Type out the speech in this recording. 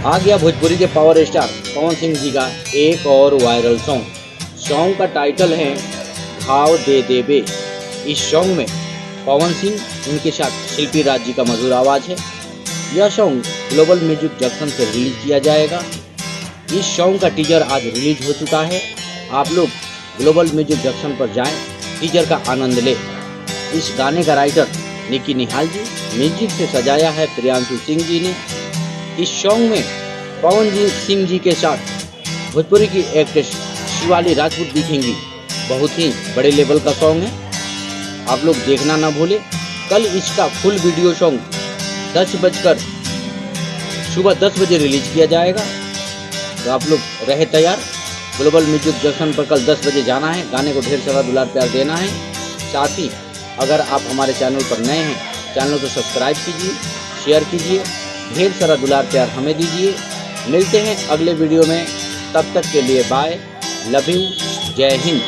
आ गया भोजपुरी के power star Pawan Singh ji का एक और वायरल सॉन्ग का टाइटल है घाव दे देबे। इस सॉन्ग में पवन सिंह उनके साथ शिल्पी राज जी का मधुर आवाज़ है। यह सॉन्ग ग्लोबल म्यूजिक जंक्शन से रिलीज किया जाएगा। इस सॉन्ग का टीजर आज रिलीज हो चुका है। आप लोग ग्लोबल म्यूजिक जंक्शन पर जाएं, टीजर का आनंद लें। इस गाने का राइटर निकी निहाल जी, म्यूजिक से सजाया है प्रियांशु सिंह जी ने। इस सॉन्ग में पवन सिंह जी के साथ भोजपुरी की एक्ट्रेस शिवाली राजपूत दिखेंगी। बहुत ही बड़े लेवल का सॉन्ग है, आप लोग देखना ना भूलें। कल इसका फुल वीडियो सॉन्ग सुबह 10 बजे रिलीज किया जाएगा, तो आप लोग रहे तैयार। ग्लोबल म्यूजिक जंक्शन पर कल 10 बजे जाना है, गाने को ढेर सारा दुलार प्यार देना है। साथ ही अगर आप हमारे चैनल पर नए हैं, चैनल को सब्सक्राइब कीजिए, शेयर कीजिए, ढेर सारा दुलार प्यार हमें दीजिए। मिलते हैं अगले वीडियो में, तब तक के लिए बाय, लव यू, जय हिंद।